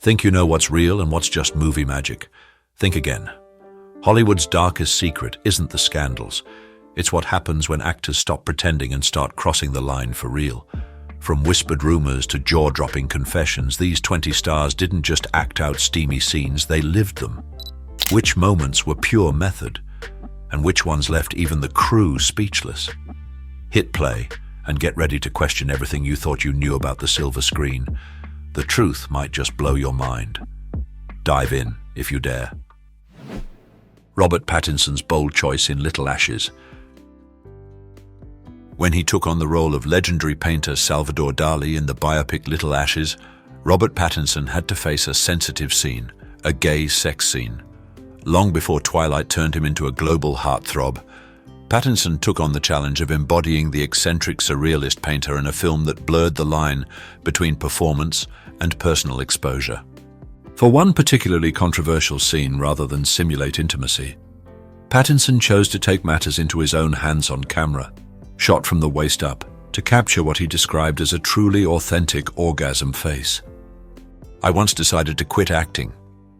Think you know what's real and what's just movie magic? Think again. Hollywood's darkest secret isn't the scandals. It's what happens when actors stop pretending and start crossing the line for real. From whispered rumors to jaw-dropping confessions, these 20 stars didn't just act out steamy scenes, they lived them. Which moments were pure method, and which ones left even the crew speechless? Hit play and get ready to question everything you thought you knew about the silver screen. The truth might just blow your mind. Dive in, if you dare. Robert Pattinson's bold choice in Little Ashes. When he took on the role of legendary painter Salvador Dali in the biopic Little Ashes, Robert Pattinson had to face a sensitive scene, a gay sex scene. Long before Twilight turned him into a global heartthrob, Pattinson took on the challenge of embodying the eccentric surrealist painter in a film that blurred the line between performance and personal exposure. For one particularly controversial scene, rather than simulate intimacy, Pattinson chose to take matters into his own hands on camera, shot from the waist up, to capture what he described as a truly authentic orgasm face. "I once decided to quit acting.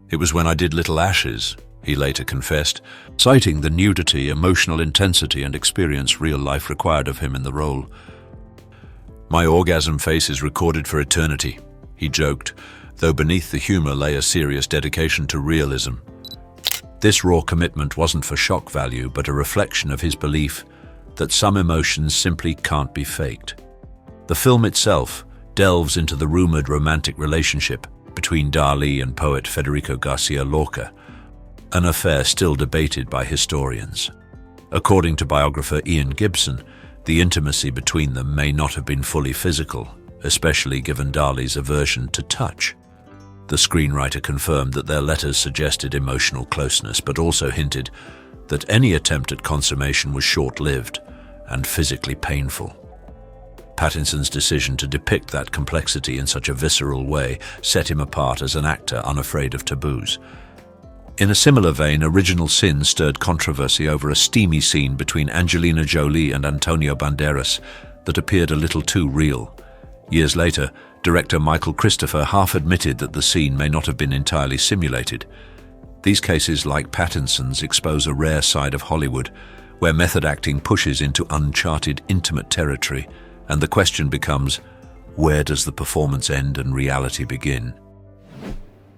It was when I did Little Ashes," he later confessed, citing the nudity, emotional intensity, and experience real life required of him in the role. "My orgasm face is recorded for eternity," he joked, though beneath the humor lay a serious dedication to realism. This raw commitment wasn't for shock value, but a reflection of his belief that some emotions simply can't be faked. The film itself delves into the rumored romantic relationship between Dali and poet Federico Garcia Lorca, an affair still debated by historians. According to biographer Ian Gibson, the intimacy between them may not have been fully physical, especially given Dali's aversion to touch. The screenwriter confirmed that their letters suggested emotional closeness, but also hinted that any attempt at consummation was short-lived and physically painful. Pattinson's decision to depict that complexity in such a visceral way set him apart as an actor unafraid of taboos. In a similar vein, Original Sin stirred controversy over a steamy scene between Angelina Jolie and Antonio Banderas that appeared a little too real. Years later, director Michael Christopher half admitted that the scene may not have been entirely simulated. These cases, like Pattinson's, expose a rare side of Hollywood, where method acting pushes into uncharted, intimate territory, and the question becomes, where does the performance end and reality begin?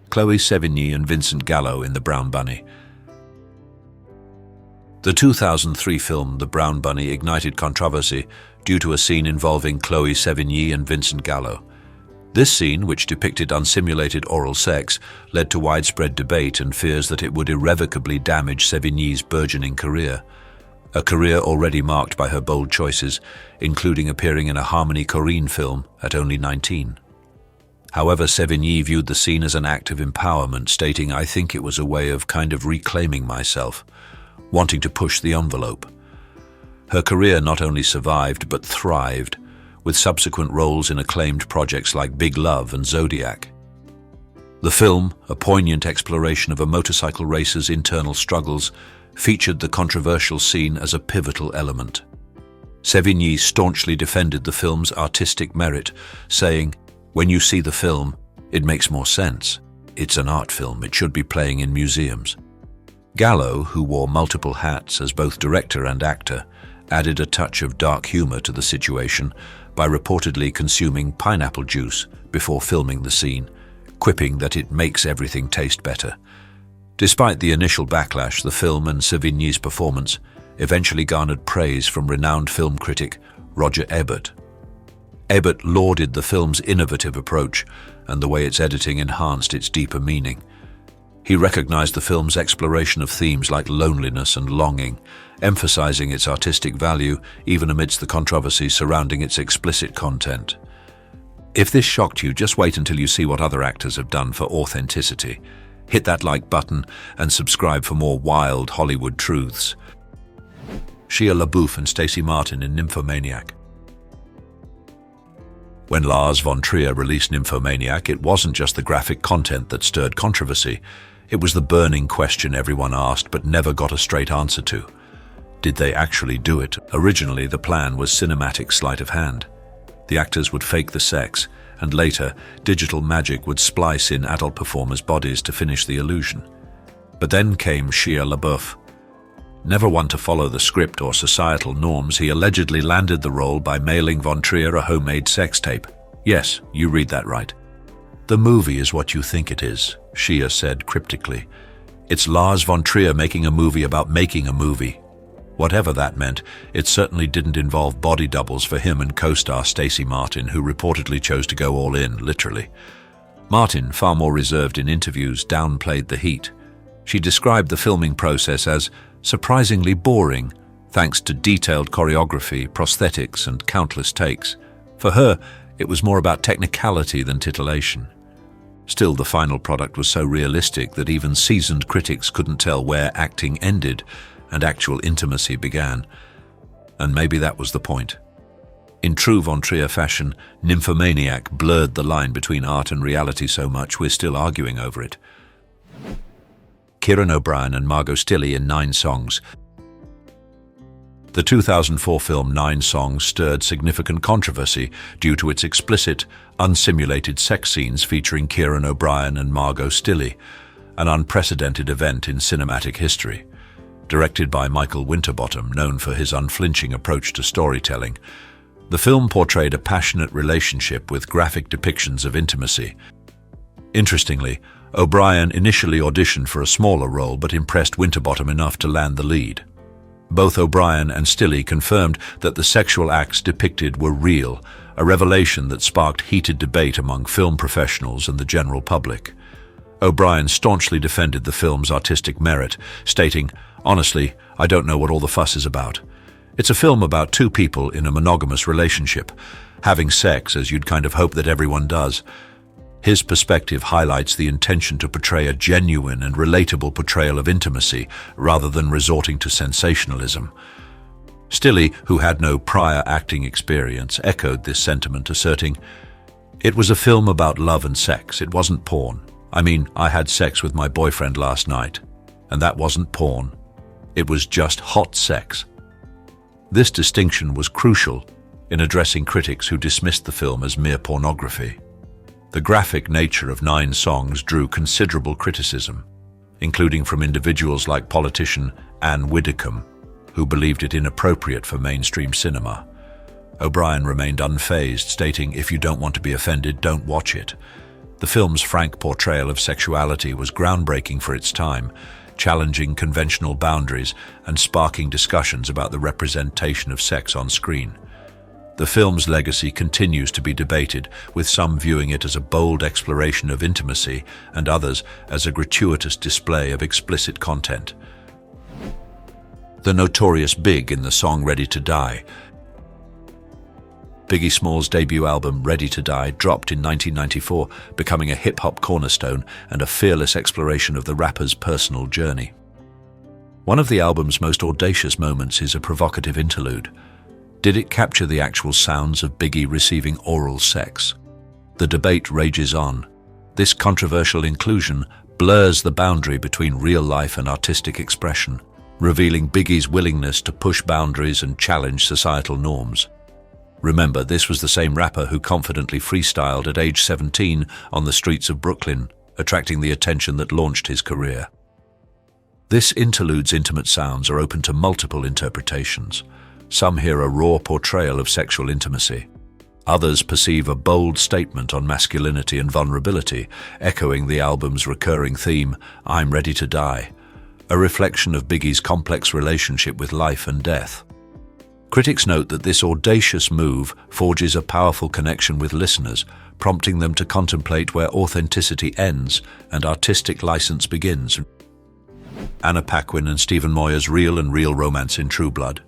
Chloë Sevigny and Vincent Gallo in The Brown Bunny. The 2003 film The Brown Bunny ignited controversy due to a scene involving Chloë Sevigny and Vincent Gallo. This scene, which depicted unsimulated oral sex, led to widespread debate and fears that it would irrevocably damage Sevigny's burgeoning career. A career already marked by her bold choices, including appearing in a Harmony Korine film at only 19. However, Sevigny viewed the scene as an act of empowerment, stating, "I think it was a way of kind of reclaiming myself, wanting to push the envelope." Her career not only survived, but thrived, with subsequent roles in acclaimed projects like Big Love and Zodiac. The film, a poignant exploration of a motorcycle racer's internal struggles, featured the controversial scene as a pivotal element. Sevigny staunchly defended the film's artistic merit, saying, "When you see the film, it makes more sense. It's an art film, it should be playing in museums." Gallo, who wore multiple hats as both director and actor, added a touch of dark humor to the situation by reportedly consuming pineapple juice before filming the scene, quipping that it makes everything taste better. Despite the initial backlash, the film and Sevigny's performance eventually garnered praise from renowned film critic Roger Ebert. Ebert lauded the film's innovative approach and the way its editing enhanced its deeper meaning. He recognized the film's exploration of themes like loneliness and longing, emphasizing its artistic value even amidst the controversy surrounding its explicit content. If this shocked you, just wait until you see what other actors have done for authenticity. Hit that like button and subscribe for more wild Hollywood truths. Shia LaBeouf and Stacy Martin in Nymphomaniac. When Lars von Trier released Nymphomaniac, it wasn't just the graphic content that stirred controversy. It was the burning question everyone asked but never got a straight answer to. Did they actually do it? Originally, the plan was cinematic sleight of hand. The actors would fake the sex and later, digital magic would splice in adult performers' bodies to finish the illusion. But then came Shia LaBeouf. Never one to follow the script or societal norms, he allegedly landed the role by mailing Von Trier a homemade sex tape. Yes, you read that right. "The movie is what you think it is," Shia said cryptically. "It's Lars von Trier making a movie about making a movie." Whatever that meant, it certainly didn't involve body doubles for him and co-star Stacy Martin, who reportedly chose to go all in, literally. Martin, far more reserved in interviews, downplayed the heat. She described the filming process as surprisingly boring, thanks to detailed choreography, prosthetics, and countless takes. For her, it was more about technicality than titillation. Still, the final product was so realistic that even seasoned critics couldn't tell where acting ended and actual intimacy began. And maybe that was the point. In true Von Trier fashion, Nymphomaniac blurred the line between art and reality so much we're still arguing over it. Kieran O'Brien and Margo Stilley in 9 Songs. The 2004 film 9 Songs stirred significant controversy due to its explicit, unsimulated sex scenes featuring Kieran O'Brien and Margo Stilley, an unprecedented event in cinematic history. Directed by Michael Winterbottom, known for his unflinching approach to storytelling, the film portrayed a passionate relationship with graphic depictions of intimacy. Interestingly, O'Brien initially auditioned for a smaller role but impressed Winterbottom enough to land the lead. Both O'Brien and Stilley confirmed that the sexual acts depicted were real, a revelation that sparked heated debate among film professionals and the general public. O'Brien staunchly defended the film's artistic merit, stating, "Honestly, I don't know what all the fuss is about. It's a film about 2 people in a monogamous relationship, having sex as you'd kind of hope that everyone does." His perspective highlights the intention to portray a genuine and relatable portrayal of intimacy rather than resorting to sensationalism. Stilley, who had no prior acting experience, echoed this sentiment, asserting, "It was a film about love and sex. It wasn't porn. I mean, I had sex with my boyfriend last night, and that wasn't porn. It was just hot sex." This distinction was crucial in addressing critics who dismissed the film as mere pornography. The graphic nature of 9 Songs drew considerable criticism, including from individuals like politician Anne Widdecombe, who believed it inappropriate for mainstream cinema. O'Brien remained unfazed, stating, "If you don't want to be offended, don't watch it." The film's frank portrayal of sexuality was groundbreaking for its time, challenging conventional boundaries and sparking discussions about the representation of sex on screen. The film's legacy continues to be debated, with some viewing it as a bold exploration of intimacy and others as a gratuitous display of explicit content. The Notorious B.I.G in the song Ready to Die. Biggie Small's debut album, Ready to Die, dropped in 1994, becoming a hip-hop cornerstone and a fearless exploration of the rapper's personal journey. One of the album's most audacious moments is a provocative interlude. Did it capture the actual sounds of Biggie receiving oral sex? The debate rages on. This controversial inclusion blurs the boundary between real life and artistic expression, revealing Biggie's willingness to push boundaries and challenge societal norms. Remember, this was the same rapper who confidently freestyled at age 17 on the streets of Brooklyn, attracting the attention that launched his career. This interlude's intimate sounds are open to multiple interpretations. Some hear a raw portrayal of sexual intimacy. Others perceive a bold statement on masculinity and vulnerability, echoing the album's recurring theme, "I'm Ready to Die," a reflection of Biggie's complex relationship with life and death. Critics note that this audacious move forges a powerful connection with listeners, prompting them to contemplate where authenticity ends and artistic license begins. Anna Paquin and Stephen Moyer's Real and Real Romance in True Blood.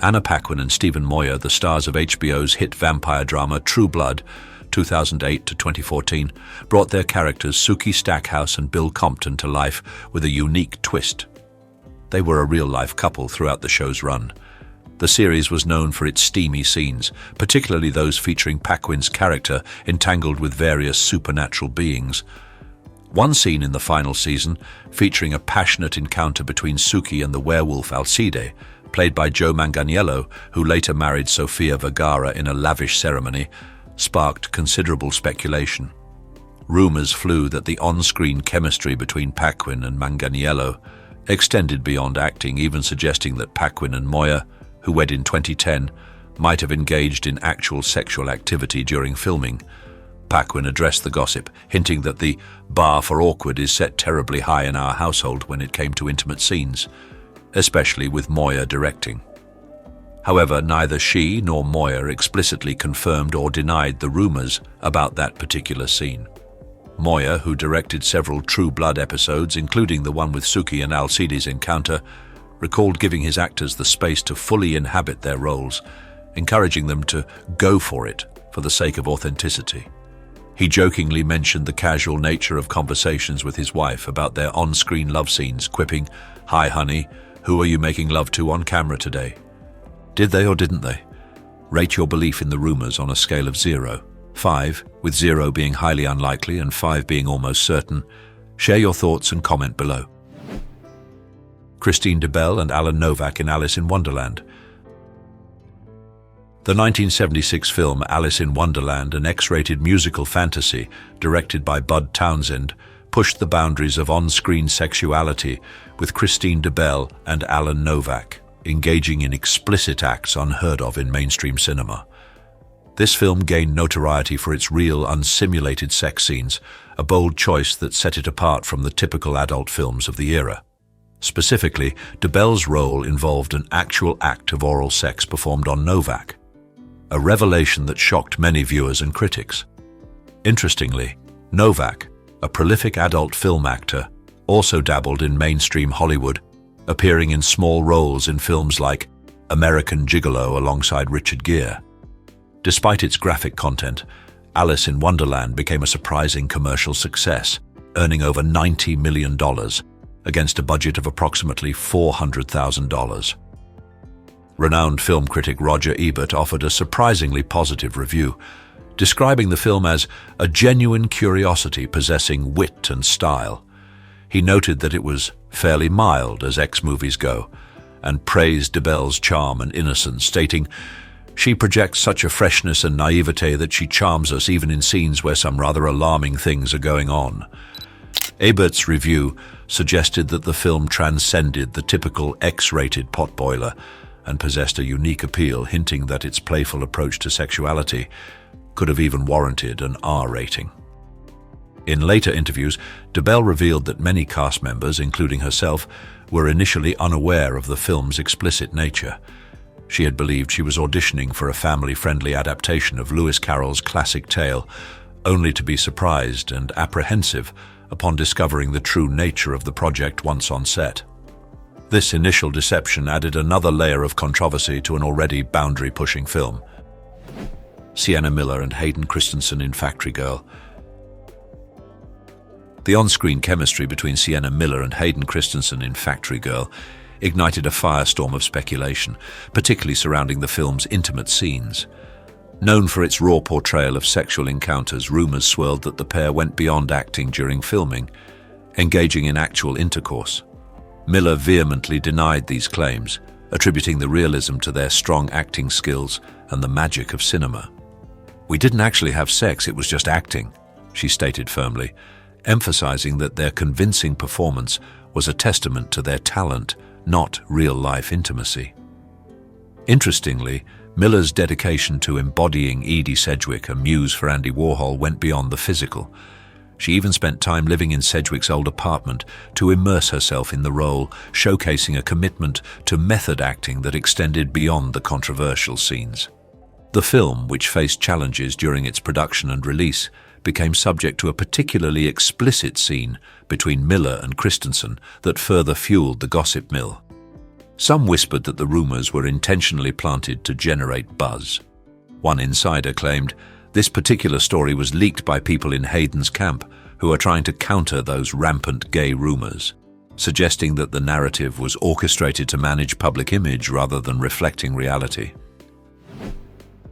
Anna Paquin and Stephen Moyer, the stars of HBO's hit vampire drama True Blood, 2008 to 2014, brought their characters Sookie Stackhouse and Bill Compton to life with a unique twist. They were a real-life couple throughout the show's run. The series was known for its steamy scenes, particularly those featuring Paquin's character entangled with various supernatural beings. One scene in the final season, featuring a passionate encounter between Suki and the werewolf Alcide, played by Joe Manganiello, who later married Sofia Vergara in a lavish ceremony, sparked considerable speculation. Rumors flew that the on-screen chemistry between Paquin and Manganiello extended beyond acting, even suggesting that Paquin and Moya, who wed in 2010, might have engaged in actual sexual activity during filming. Paquin addressed the gossip, hinting that the bar for awkward is set terribly high in our household when it came to intimate scenes, especially with Moya directing. However, neither she nor Moya explicitly confirmed or denied the rumors about that particular scene. Moya, who directed several True Blood episodes, including the one with Suki and Alcide's encounter, recalled giving his actors the space to fully inhabit their roles, encouraging them to go for it for the sake of authenticity. He jokingly mentioned the casual nature of conversations with his wife about their on-screen love scenes, quipping, "Hi, honey, who are you making love to on camera today?" Did they or didn't they? Rate your belief in the rumors on a scale of 0-5, with 0 being highly unlikely and 5 being almost certain. Share your thoughts and comment below. Christine DeBell and Alan Novak in Alice in Wonderland. The 1976 film Alice in Wonderland, an X-rated musical fantasy directed by Bud Townsend, pushed the boundaries of on-screen sexuality with Christine DeBell and Alan Novak engaging in explicit acts unheard of in mainstream cinema. This film gained notoriety for its real, unsimulated sex scenes, a bold choice that set it apart from the typical adult films of the era. Specifically, DeBell's role involved an actual act of oral sex performed on Novak, a revelation that shocked many viewers and critics. Interestingly, Novak, a prolific adult film actor, also dabbled in mainstream Hollywood, appearing in small roles in films like American Gigolo alongside Richard Gere. Despite its graphic content, Alice in Wonderland became a surprising commercial success, earning over $90 million against a budget of approximately $400,000. Renowned film critic Roger Ebert offered a surprisingly positive review, describing the film as a genuine curiosity possessing wit and style. He noted that it was fairly mild as X-movies go, and praised DeBell's charm and innocence, stating, "She projects such a freshness and naivete that she charms us even in scenes where some rather alarming things are going on." Ebert's review suggested that the film transcended the typical X-rated potboiler and possessed a unique appeal, hinting that its playful approach to sexuality could have even warranted an R rating. In later interviews, DeBell revealed that many cast members, including herself, were initially unaware of the film's explicit nature. She had believed she was auditioning for a family-friendly adaptation of Lewis Carroll's classic tale, only to be surprised and apprehensive upon discovering the true nature of the project once on set. This initial deception added another layer of controversy to an already boundary-pushing film. Sienna Miller and Hayden Christensen in Factory Girl. The on-screen chemistry between Sienna Miller and Hayden Christensen in Factory Girl ignited a firestorm of speculation, particularly surrounding the film's intimate scenes. Known for its raw portrayal of sexual encounters, rumors swirled that the pair went beyond acting during filming, engaging in actual intercourse. Miller vehemently denied these claims, attributing the realism to their strong acting skills and the magic of cinema. "We didn't actually have sex, it was just acting," she stated firmly, emphasizing that their convincing performance was a testament to their talent, not real-life intimacy. Interestingly, Miller's dedication to embodying Edie Sedgwick, a muse for Andy Warhol, went beyond the physical. She even spent time living in Sedgwick's old apartment to immerse herself in the role, showcasing a commitment to method acting that extended beyond the controversial scenes. The film, which faced challenges during its production and release, became subject to a particularly explicit scene between Miller and Christensen that further fueled the gossip mill. Some whispered that the rumors were intentionally planted to generate buzz. One insider claimed, "This particular story was leaked by people in Hayden's camp who are trying to counter those rampant gay rumors," suggesting that the narrative was orchestrated to manage public image rather than reflecting reality.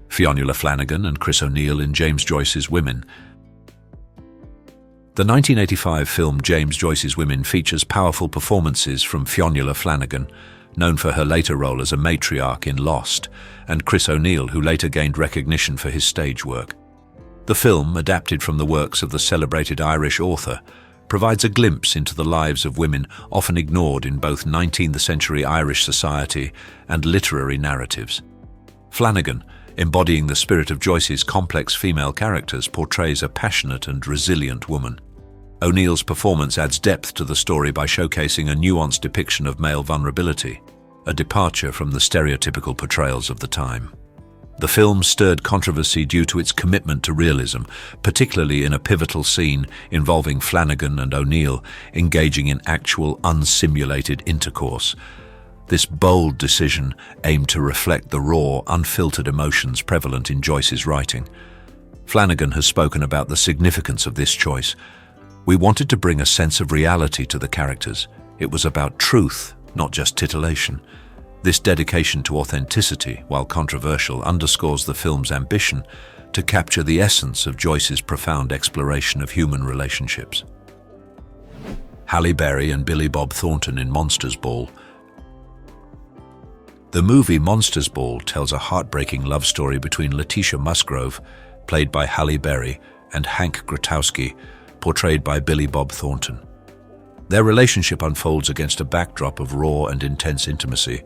Fionnula Flanagan and Chris O'Neill in James Joyce's Women. The 1985 film James Joyce's Women features powerful performances from Fionnula Flanagan, known for her later role as a matriarch in Lost, and Chris O'Neill, who later gained recognition for his stage work. The film, adapted from the works of the celebrated Irish author, provides a glimpse into the lives of women often ignored in both 19th century Irish society and literary narratives. Flanagan, embodying the spirit of Joyce's complex female characters, portrays a passionate and resilient woman. O'Neill's performance adds depth to the story by showcasing a nuanced depiction of male vulnerability, a departure from the stereotypical portrayals of the time. The film stirred controversy due to its commitment to realism, particularly in a pivotal scene involving Flanagan and O'Neill engaging in actual unsimulated intercourse. This bold decision aimed to reflect the raw, unfiltered emotions prevalent in Joyce's writing. Flanagan has spoken about the significance of this choice. "We wanted to bring a sense of reality to the characters. It was about truth, not just titillation." This dedication to authenticity, while controversial, underscores the film's ambition to capture the essence of Joyce's profound exploration of human relationships. Halle Berry and Billy Bob Thornton in Monsters Ball. The movie Monsters Ball tells a heartbreaking love story between Letitia Musgrove, played by Halle Berry, and Hank Grotowski, portrayed by Billy Bob Thornton. Their relationship unfolds against a backdrop of raw and intense intimacy,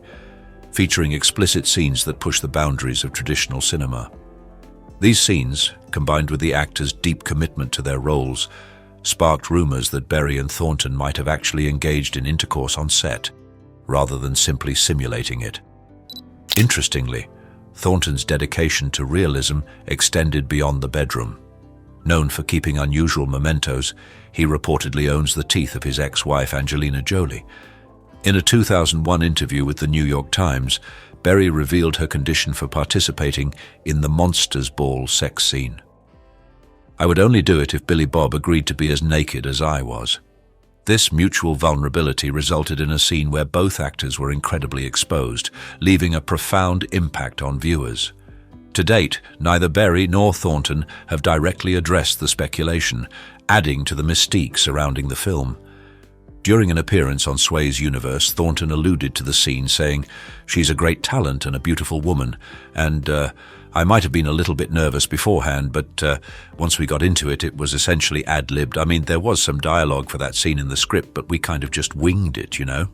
featuring explicit scenes that push the boundaries of traditional cinema. These scenes, combined with the actors' deep commitment to their roles, sparked rumors that Berry and Thornton might have actually engaged in intercourse on set, rather than simply simulating it. Interestingly, Thornton's dedication to realism extended beyond the bedroom. Known for keeping unusual mementos, he reportedly owns the teeth of his ex-wife Angelina Jolie. In a 2001 interview with the New York Times, Berry revealed her condition for participating in the Monsters Ball sex scene. "I would only do it if Billy Bob agreed to be as naked as I was." This mutual vulnerability resulted in a scene where both actors were incredibly exposed, leaving a profound impact on viewers. To date, neither Berry nor Thornton have directly addressed the speculation, adding to the mystique surrounding the film. During an appearance on Sway's Universe, Thornton alluded to the scene, saying, "She's a great talent and a beautiful woman, and I might have been a little bit nervous beforehand, but once we got into it, it was essentially ad-libbed. I mean, there was some dialogue for that scene in the script, but we kind of just winged it, you know?"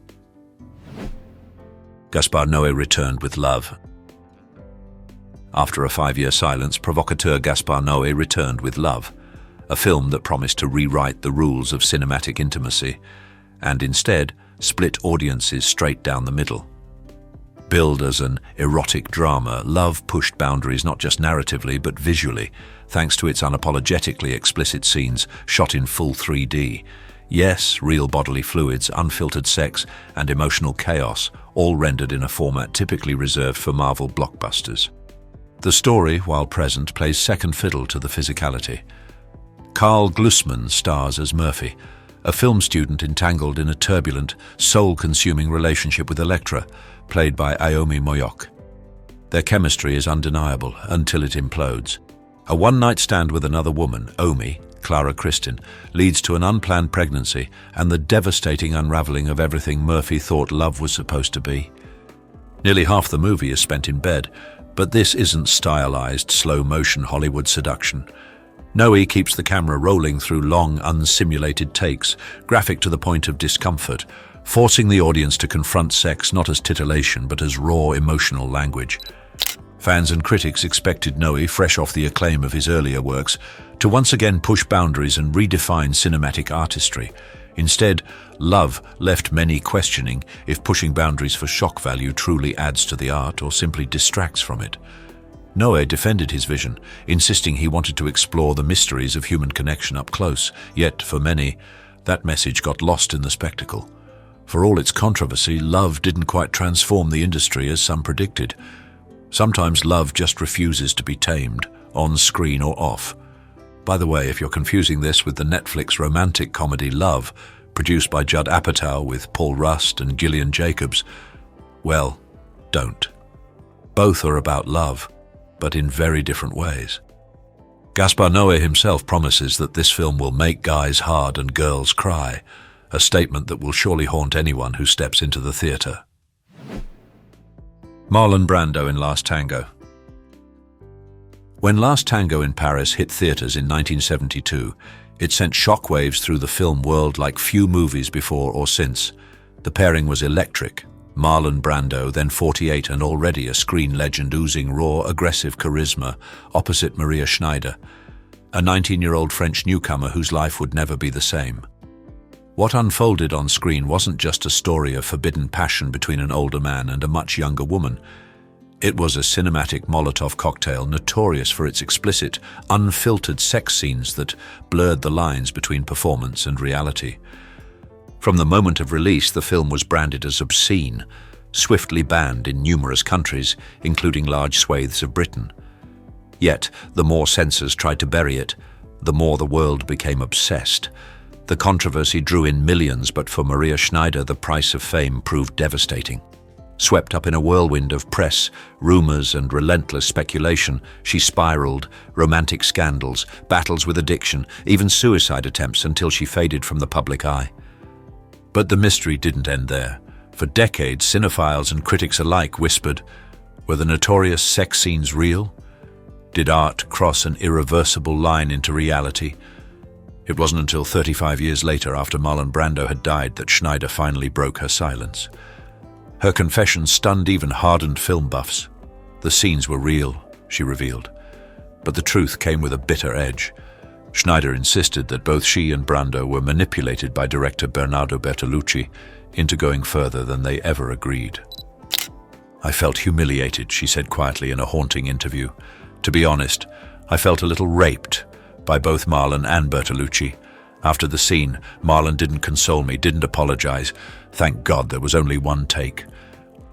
Gaspar Noé returned with Love. After a 5-year silence, provocateur Gaspar Noé returned with Love, a film that promised to rewrite the rules of cinematic intimacy, and instead split audiences straight down the middle. Billed as an erotic drama, Love pushed boundaries not just narratively but visually, thanks to its unapologetically explicit scenes shot in full 3D. Yes, real bodily fluids, unfiltered sex, and emotional chaos, all rendered in a format typically reserved for Marvel blockbusters. The story, while present, plays second fiddle to the physicality. Carl Glusman stars as Murphy, a film student entangled in a turbulent, soul-consuming relationship with Electra, played by Aomi Moyok. Their chemistry is undeniable until it implodes. A one-night stand with another woman, Omi, Clara Kristin, leads to an unplanned pregnancy and the devastating unraveling of everything Murphy thought love was supposed to be. Nearly half the movie is spent in bed, but this isn't stylized, slow-motion Hollywood seduction. Noé keeps the camera rolling through long, unsimulated takes, graphic to the point of discomfort, forcing the audience to confront sex not as titillation but as raw emotional language. Fans and critics expected Noé, fresh off the acclaim of his earlier works, to once again push boundaries and redefine cinematic artistry. Instead, Love left many questioning if pushing boundaries for shock value truly adds to the art or simply distracts from it. Noé defended his vision, insisting he wanted to explore the mysteries of human connection up close, yet, for many, that message got lost in the spectacle. For all its controversy, Love didn't quite transform the industry as some predicted. Sometimes love just refuses to be tamed, on screen or off. By the way, if you're confusing this with the Netflix romantic comedy Love, produced by Judd Apatow with Paul Rust and Gillian Jacobs, well, don't. Both are about love, but in very different ways. Gaspar Noé himself promises that this film will make guys hard and girls cry, a statement that will surely haunt anyone who steps into the theatre. Marlon Brando in Last Tango. When Last Tango in Paris hit theatres in 1972, it sent shockwaves through the film world like few movies before or since. The pairing was electric. Marlon Brando, then 48 and already a screen legend oozing raw, aggressive charisma, opposite Maria Schneider, a 19-year-old French newcomer whose life would never be the same. What unfolded on screen wasn't just a story of forbidden passion between an older man and a much younger woman. It was a cinematic Molotov cocktail notorious for its explicit, unfiltered sex scenes that blurred the lines between performance and reality. From the moment of release, the film was branded as obscene, swiftly banned in numerous countries, including large swathes of Britain. Yet, the more censors tried to bury it, the more the world became obsessed. The controversy drew in millions, but for Maria Schneider, the price of fame proved devastating. Swept up in a whirlwind of press, rumors, and relentless speculation, she spiraled, romantic scandals, battles with addiction, even suicide attempts until she faded from the public eye. But the mystery didn't end there. For decades, cinephiles and critics alike whispered, were the notorious sex scenes real? Did art cross an irreversible line into reality? It wasn't until 35 years later, after Marlon Brando had died, that Schneider finally broke her silence. Her confession stunned even hardened film buffs. The scenes were real, she revealed, but the truth came with a bitter edge. Schneider insisted that both she and Brando were manipulated by director Bernardo Bertolucci into going further than they ever agreed. I felt humiliated, she said quietly in a haunting interview. To be honest, I felt a little raped by both Marlon and Bertolucci. After the scene, Marlon didn't console me, didn't apologize. Thank God there was only one take.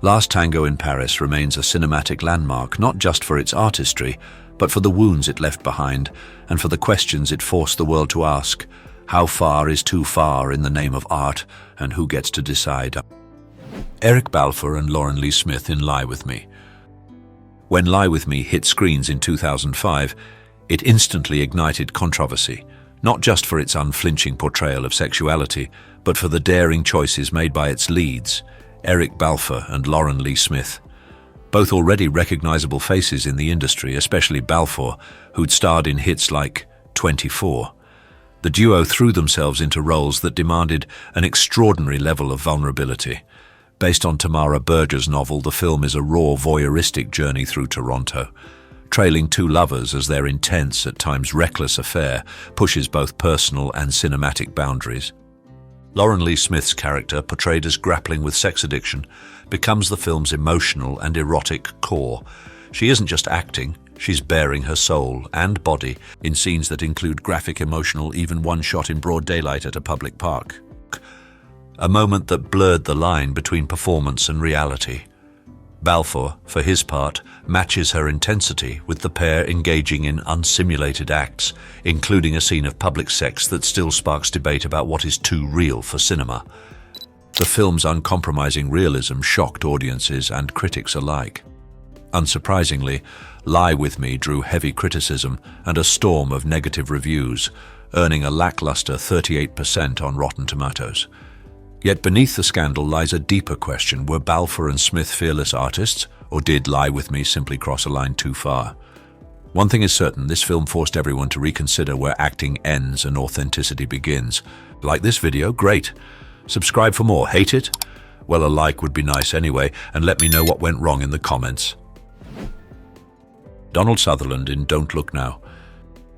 Last Tango in Paris remains a cinematic landmark, not just for its artistry, but for the wounds it left behind and for the questions it forced the world to ask. How far is too far in the name of art, and who gets to decide? Eric Balfour and Lauren Lee Smith in Lie With Me. When Lie With Me hit screens in 2005, it instantly ignited controversy, not just for its unflinching portrayal of sexuality, but for the daring choices made by its leads, Eric Balfour and Lauren Lee Smith. Both already recognizable faces in the industry, especially Balfour, who'd starred in hits like 24. The duo threw themselves into roles that demanded an extraordinary level of vulnerability. Based on Tamara Berger's novel, the film is a raw, voyeuristic journey through Toronto. Trailing two lovers as their intense, at times reckless affair pushes both personal and cinematic boundaries. Lauren Lee Smith's character, portrayed as grappling with sex addiction, becomes the film's emotional and erotic core. She isn't just acting, she's bearing her soul and body in scenes that include graphic, emotional, even one shot in broad daylight at a public park. A moment that blurred the line between performance and reality. Balfour, for his part, matches her intensity with the pair engaging in unsimulated acts, including a scene of public sex that still sparks debate about what is too real for cinema. The film's uncompromising realism shocked audiences and critics alike. Unsurprisingly, Lie With Me drew heavy criticism and a storm of negative reviews, earning a lackluster 38% on Rotten Tomatoes. Yet beneath the scandal lies a deeper question: were Balfour and Smith fearless artists, or did Lie With Me simply cross a line too far? One thing is certain, this film forced everyone to reconsider where acting ends and authenticity begins. Like this video? Great. Subscribe for more. Hate it? Well, a like would be nice anyway, and let me know what went wrong in the comments. Donald Sutherland in Don't Look Now.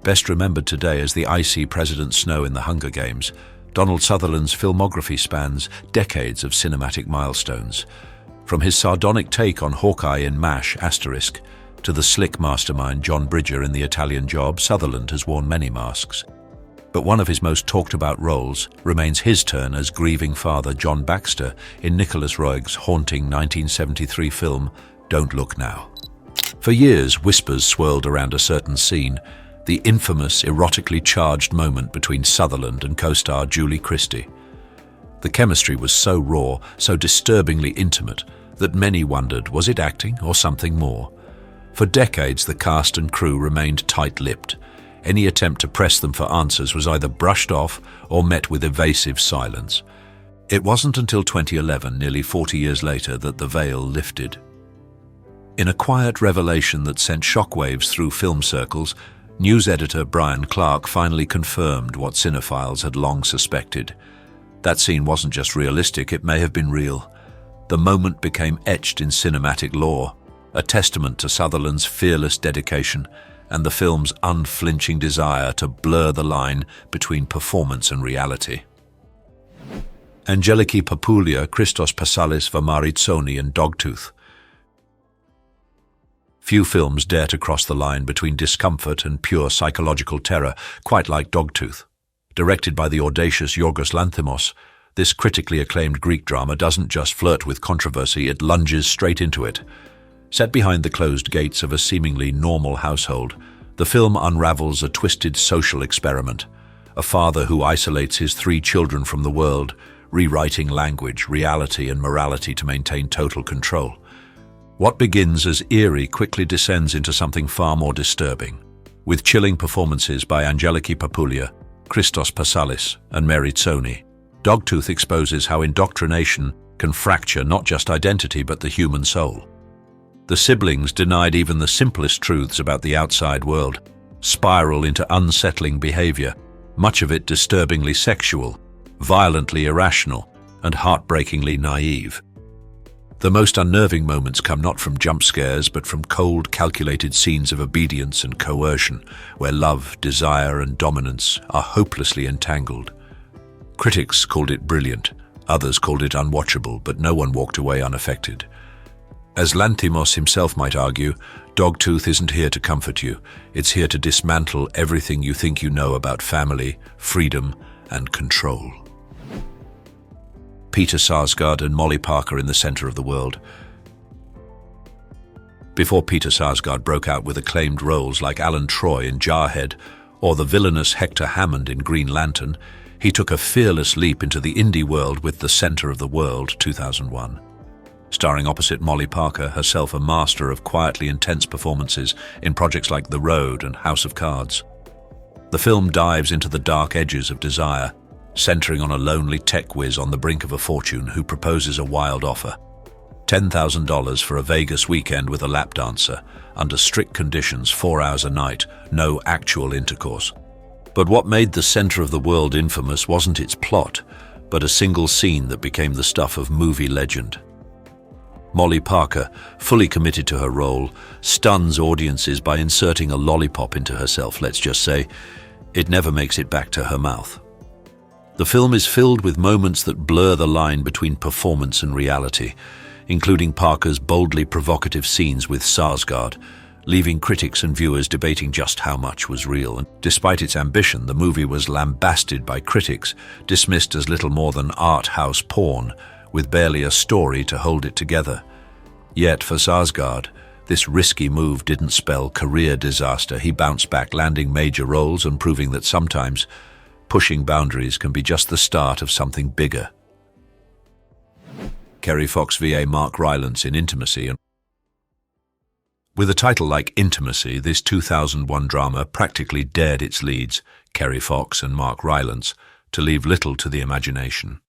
Best remembered today as the icy President Snow in the Hunger Games, Donald Sutherland's filmography spans decades of cinematic milestones. From his sardonic take on Hawkeye in MASH*, to the slick mastermind John Bridger in The Italian Job, Sutherland has worn many masks. But one of his most talked-about roles remains his turn as grieving father John Baxter in Nicholas Roeg's haunting 1973 film Don't Look Now. For years, whispers swirled around a certain scene, the infamous, erotically charged moment between Sutherland and co-star Julie Christie. The chemistry was so raw, so disturbingly intimate, that many wondered, was it acting or something more? For decades, the cast and crew remained tight-lipped. Any attempt to press them for answers was either brushed off or met with evasive silence. It wasn't until 2011, nearly 40 years later, that the veil lifted. In a quiet revelation that sent shockwaves through film circles, news editor Brian Clark finally confirmed what cinephiles had long suspected. That scene wasn't just realistic, it may have been real. The moment became etched in cinematic lore, a testament to Sutherland's fearless dedication and the film's unflinching desire to blur the line between performance and reality. Angeliki Papoulia, Christos Passalis Vamaritzoni and Dogtooth. Few films dare to cross the line between discomfort and pure psychological terror, quite like Dogtooth. Directed by the audacious Yorgos Lanthimos, this critically acclaimed Greek drama doesn't just flirt with controversy, it lunges straight into it. Set behind the closed gates of a seemingly normal household, the film unravels a twisted social experiment. A father who isolates his 3 children from the world, rewriting language, reality, and morality to maintain total control. What begins as eerie quickly descends into something far more disturbing, with chilling performances by Angeliki Papoulia, Christos Passalis, and Meritzoni. Dogtooth exposes how indoctrination can fracture not just identity but the human soul. The siblings, denied even the simplest truths about the outside world, spiral into unsettling behavior, much of it disturbingly sexual, violently irrational, and heartbreakingly naive. The most unnerving moments come not from jump scares but from cold, calculated scenes of obedience and coercion, where love, desire, and dominance are hopelessly entangled. Critics called it brilliant, others called it unwatchable, but no one walked away unaffected. As Lanthimos himself might argue, Dogtooth isn't here to comfort you, it's here to dismantle everything you think you know about family, freedom, and control. Peter Sarsgaard and Molly Parker in the center of the world. Before Peter Sarsgaard broke out with acclaimed roles like Alan Troy in Jarhead or the villainous Hector Hammond in Green Lantern, he took a fearless leap into the indie world with The Center of the World, 2001. Starring opposite Molly Parker, herself a master of quietly intense performances in projects like The Road and House of Cards. The film dives into the dark edges of desire, centering on a lonely tech whiz on the brink of a fortune who proposes a wild offer. $10,000 for a Vegas weekend with a lap dancer, under strict conditions, 4 hours a night, no actual intercourse. But what made The Center of the World infamous wasn't its plot, but a single scene that became the stuff of movie legend. Molly Parker, fully committed to her role, stuns audiences by inserting a lollipop into herself, let's just say. It never makes it back to her mouth. The film is filled with moments that blur the line between performance and reality, including Parker's boldly provocative scenes with Sarsgaard, leaving critics and viewers debating just how much was real. And despite its ambition, the movie was lambasted by critics, dismissed as little more than art house porn, with barely a story to hold it together. Yet for Sarsgaard, this risky move didn't spell career disaster. He bounced back, landing major roles and proving that sometimes pushing boundaries can be just the start of something bigger. Kerry Fox v.a. Mark Rylanc in Intimacy. With a title like Intimacy, this 2001 drama practically dared its leads, Kerry Fox and Mark Rylanc, to leave little to the imagination.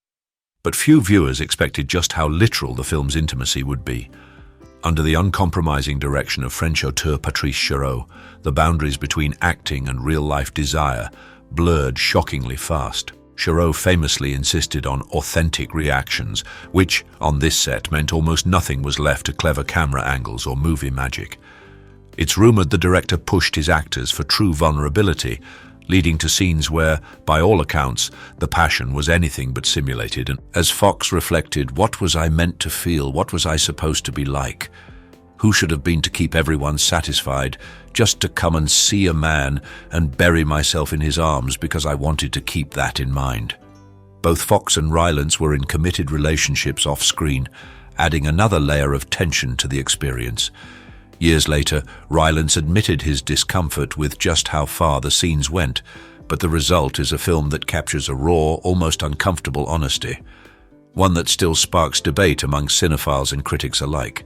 But few viewers expected just how literal the film's intimacy would be. Under the uncompromising direction of French auteur Patrice Chéreau, the boundaries between acting and real-life desire blurred shockingly fast. Chéreau famously insisted on authentic reactions, which, on this set, meant almost nothing was left to clever camera angles or movie magic. It's rumored the director pushed his actors for true vulnerability, leading to scenes where, by all accounts, the passion was anything but simulated. And as Fox reflected, what was I meant to feel? What was I supposed to be like? Who should have been to keep everyone satisfied, just to come and see a man and bury myself in his arms because I wanted to keep that in mind? Both Fox and Rylanc were in committed relationships off-screen, adding another layer of tension to the experience. Years later, Rylanc admitted his discomfort with just how far the scenes went, but the result is a film that captures a raw, almost uncomfortable honesty, one that still sparks debate among cinephiles and critics alike.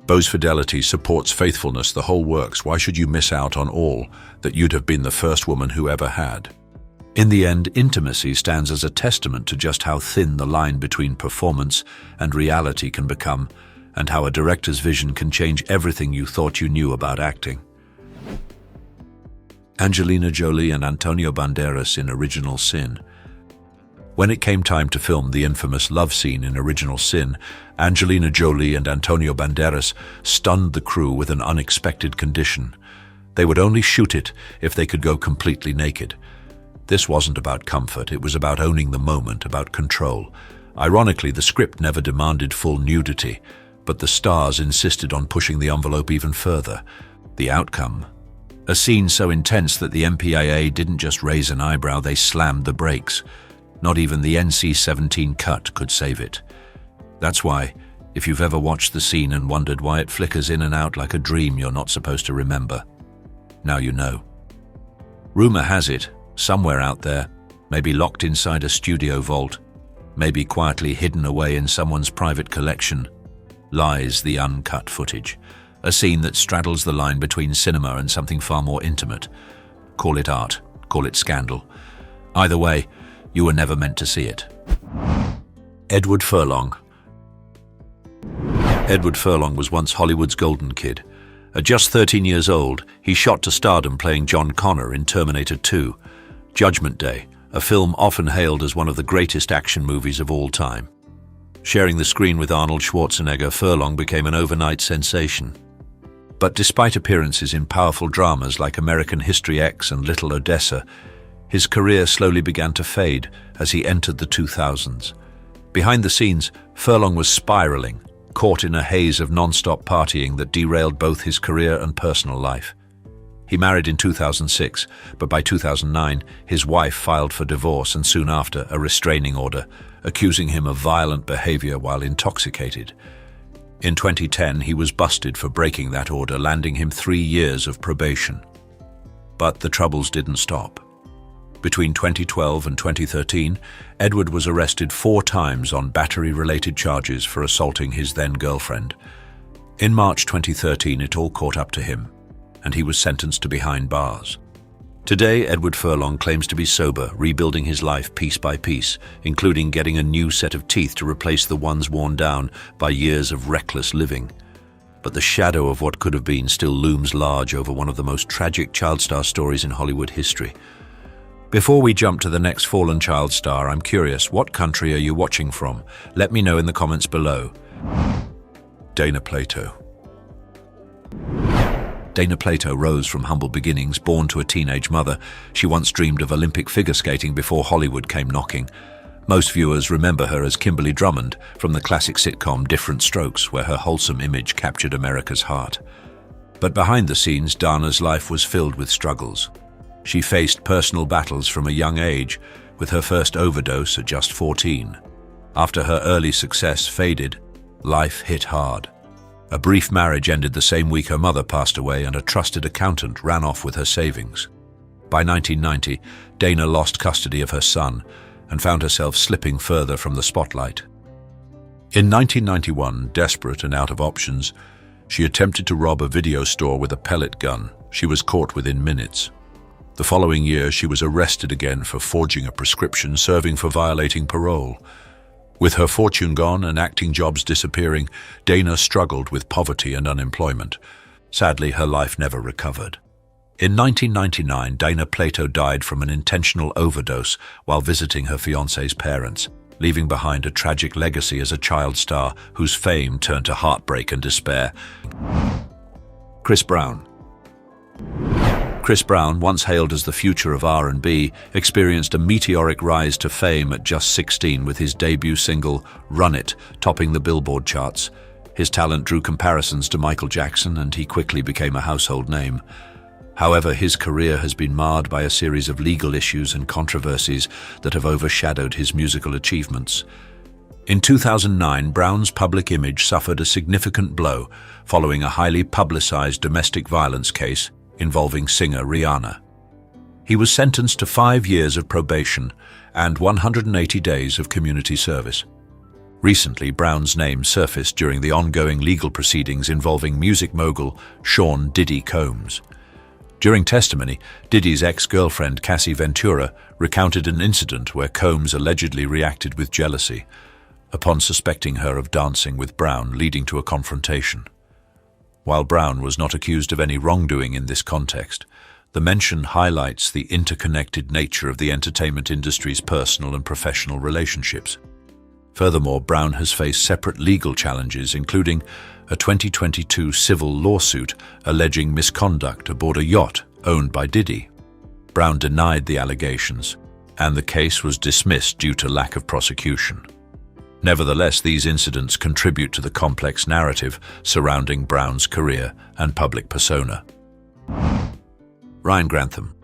Beau's fidelity supports faithfulness, the whole works. Why should you miss out on all that you'd have been the first woman who ever had? In the end, intimacy stands as a testament to just how thin the line between performance and reality can become, and how a director's vision can change everything you thought you knew about acting. Angelina Jolie and Antonio Banderas in Original Sin. When it came time to film the infamous love scene in Original Sin, Angelina Jolie and Antonio Banderas stunned the crew with an unexpected condition. They would only shoot it if they could go completely naked. This wasn't about comfort, it was about owning the moment, about control. Ironically, the script never demanded full nudity, but the stars insisted on pushing the envelope even further. The outcome? A scene so intense that the MPAA didn't just raise an eyebrow, they slammed the brakes. Not even the NC-17 cut could save it. That's why, if you've ever watched the scene and wondered why it flickers in and out like a dream you're not supposed to remember, now you know. Rumor has it, somewhere out there, maybe locked inside a studio vault, maybe quietly hidden away in someone's private collection, lies the uncut footage. A scene that straddles the line between cinema and something far more intimate. Call it art, call it scandal. Either way, you were never meant to see it. Edward Furlong. Edward Furlong was once Hollywood's golden kid. At just 13 years old, he shot to stardom playing John Connor in Terminator 2, Judgment Day, a film often hailed as one of the greatest action movies of all time. Sharing the screen with Arnold Schwarzenegger, Furlong became an overnight sensation. But despite appearances in powerful dramas like American History X and Little Odessa, his career slowly began to fade as he entered the 2000s. Behind the scenes, Furlong was spiraling, caught in a haze of non-stop partying that derailed both his career and personal life. He married in 2006, but by 2009, his wife filed for divorce and soon after a restraining order, accusing him of violent behavior while intoxicated. In 2010, he was busted for breaking that order, landing him 3 years of probation. But the troubles didn't stop. Between 2012 and 2013, Edward was arrested 4 times on battery-related charges for assaulting his then-girlfriend. In March 2013, it all caught up to him, and he was sentenced to behind bars. Today, Edward Furlong claims to be sober, rebuilding his life piece by piece, including getting a new set of teeth to replace the ones worn down by years of reckless living. But the shadow of what could have been still looms large over one of the most tragic child star stories in Hollywood history. Before we jump to the next fallen child star, I'm curious, what country are you watching from? Let me know in the comments below. Dana Plato. Dana Plato rose from humble beginnings. Born to a teenage mother, she once dreamed of Olympic figure skating before Hollywood came knocking. Most viewers remember her as Kimberly Drummond from the classic sitcom Different Strokes, where her wholesome image captured America's heart. But behind the scenes, Dana's life was filled with struggles. She faced personal battles from a young age, with her first overdose at just 14. After her early success faded, life hit hard. A brief marriage ended the same week her mother passed away, and a trusted accountant ran off with her savings. By 1990, Dana lost custody of her son and found herself slipping further from the spotlight. In 1991, desperate and out of options, she attempted to rob a video store with a pellet gun. She was caught within minutes. The following year, she was arrested again for forging a prescription, serving for violating parole. With her fortune gone and acting jobs disappearing, Dana struggled with poverty and unemployment. Sadly, her life never recovered. In 1999, Dana Plato died from an intentional overdose while visiting her fiancé's parents, leaving behind a tragic legacy as a child star whose fame turned to heartbreak and despair. Chris Brown. Chris Brown, once hailed as the future of R&B, experienced a meteoric rise to fame at just 16 with his debut single, Run It, topping the Billboard charts. His talent drew comparisons to Michael Jackson, and he quickly became a household name. However, his career has been marred by a series of legal issues and controversies that have overshadowed his musical achievements. In 2009, Brown's public image suffered a significant blow following a highly publicized domestic violence case involving singer Rihanna. He was sentenced to 5 years of probation and 180 days of community service. Recently, Brown's name surfaced during the ongoing legal proceedings involving music mogul Sean "Diddy" Combs. During testimony, Diddy's ex-girlfriend Cassie Ventura recounted an incident where Combs allegedly reacted with jealousy upon suspecting her of dancing with Brown, leading to a confrontation. While Brown was not accused of any wrongdoing in this context, the mention highlights the interconnected nature of the entertainment industry's personal and professional relationships. Furthermore, Brown has faced separate legal challenges, including a 2022 civil lawsuit alleging misconduct aboard a yacht owned by Diddy. Brown denied the allegations, and the case was dismissed due to lack of prosecution. Nevertheless, these incidents contribute to the complex narrative surrounding Brown's career and public persona. Ryan Grantham.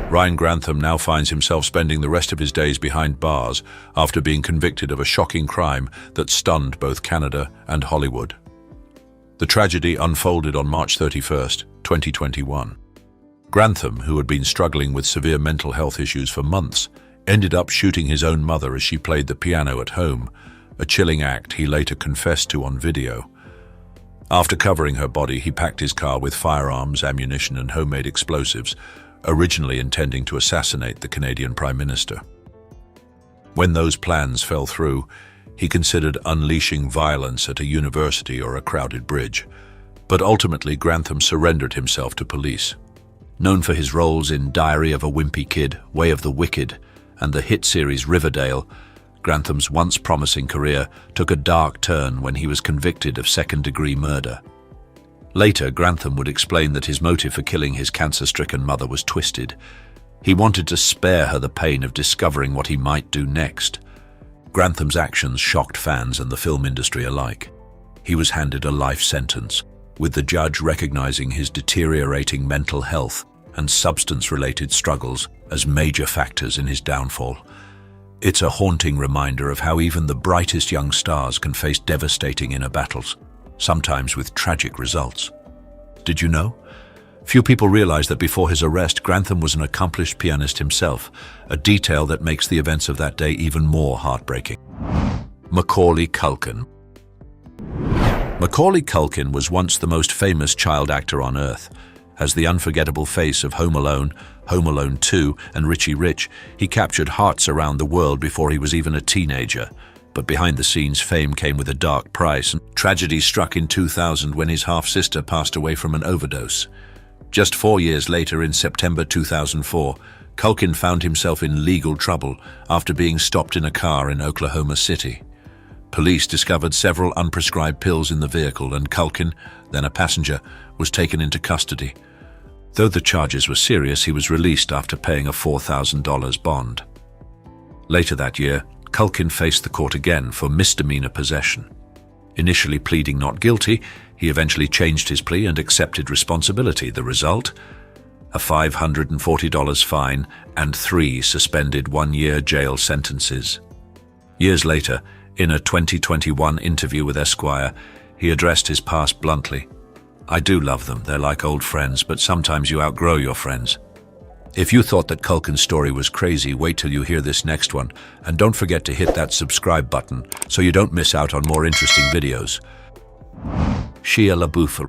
Ryan Grantham now finds himself spending the rest of his days behind bars after being convicted of a shocking crime that stunned both Canada and Hollywood. The tragedy unfolded on March 31st, 2021. Grantham, who had been struggling with severe mental health issues for months, ended up shooting his own mother as she played the piano at home, a chilling act he later confessed to on video. After covering her body, he packed his car with firearms, ammunition, and homemade explosives, originally intending to assassinate the Canadian Prime Minister. When those plans fell through, he considered unleashing violence at a university or a crowded bridge, but ultimately Grantham surrendered himself to police. Known for his roles in Diary of a Wimpy Kid, Way of the Wicked, and the hit series Riverdale, Grantham's once promising career took a dark turn when he was convicted of second-degree murder. Later, Grantham would explain that his motive for killing his cancer-stricken mother was twisted. He wanted to spare her the pain of discovering what he might do next. Grantham's actions shocked fans and the film industry alike. He was handed a life sentence, with the judge recognizing his deteriorating mental health and substance-related struggles as major factors in his downfall. It's a haunting reminder of how even the brightest young stars can face devastating inner battles, sometimes with tragic results. Did you know? Few people realize that before his arrest, Grantham was an accomplished pianist himself, a detail that makes the events of that day even more heartbreaking. Macaulay Culkin. Macaulay Culkin was once the most famous child actor on earth. As the unforgettable face of Home Alone, Home Alone 2, and Richie Rich, he captured hearts around the world before he was even a teenager. But behind the scenes, fame came with a dark price, and tragedy struck in 2000 when his half-sister passed away from an overdose. Just 4 years later, in September 2004, Culkin found himself in legal trouble after being stopped in a car in Oklahoma City. Police discovered several unprescribed pills in the vehicle, and Culkin, then a passenger, was taken into custody. Though the charges were serious, he was released after paying a $4,000 bond. Later that year, Culkin faced the court again for misdemeanor possession. Initially pleading not guilty, he eventually changed his plea and accepted responsibility. The result? A $540 fine and 3 suspended one-year jail sentences. Years later, in a 2021 interview with Esquire, he addressed his past bluntly. "I do love them, they're like old friends, but sometimes you outgrow your friends." If you thought that Culkin's story was crazy, wait till you hear this next one, and don't forget to hit that subscribe button so you don't miss out on more interesting videos. Shia LaBeouf.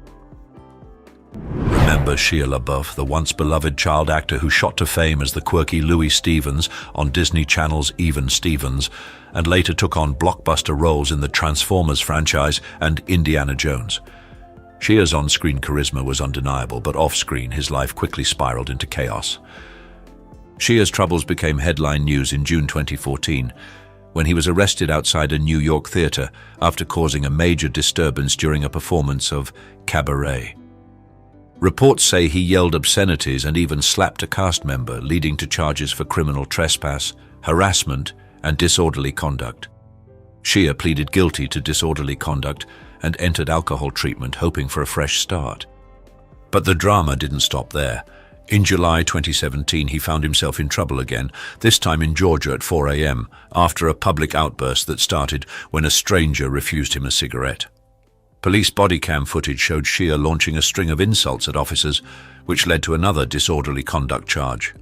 Remember Shia LaBeouf, the once beloved child actor who shot to fame as the quirky Louis Stevens on Disney Channel's Even Stevens, and later took on blockbuster roles in the Transformers franchise and Indiana Jones. Shia's on-screen charisma was undeniable, but off-screen his life quickly spiraled into chaos. Shia's troubles became headline news in June 2014, when he was arrested outside a New York theater after causing a major disturbance during a performance of Cabaret. Reports say he yelled obscenities and even slapped a cast member, leading to charges for criminal trespass, harassment, and disorderly conduct. Shia pleaded guilty to disorderly conduct and entered alcohol treatment, hoping for a fresh start. But the drama didn't stop there. In July 2017, he found himself in trouble again, this time in Georgia at 4 a.m., after a public outburst that started when a stranger refused him a cigarette. Police body cam footage showed Shia launching a string of insults at officers, which led to another disorderly conduct charge.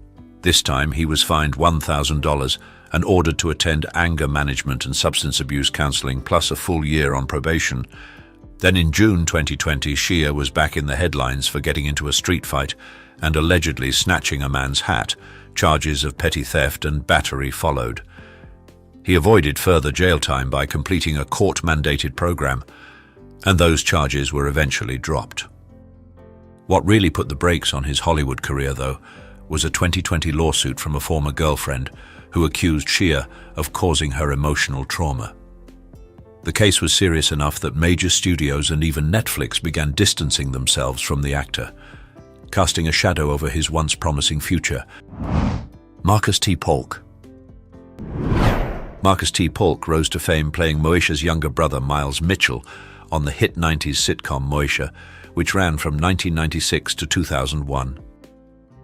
This time, he was fined $1,000 and ordered to attend anger management and substance abuse counseling, plus a full year on probation. Then in June 2020, Shia was back in the headlines for getting into a street fight and allegedly snatching a man's hat. Charges of petty theft and battery followed. He avoided further jail time by completing a court-mandated program, and those charges were eventually dropped. What really put the brakes on his Hollywood career, though, was a 2020 lawsuit from a former girlfriend who accused Shia of causing her emotional trauma. The case was serious enough that major studios and even Netflix began distancing themselves from the actor, casting a shadow over his once promising future. Marcus T. Polk. Marcus T. Polk rose to fame playing Moesha's younger brother Miles Mitchell on the hit 90s sitcom Moesha, which ran from 1996 to 2001.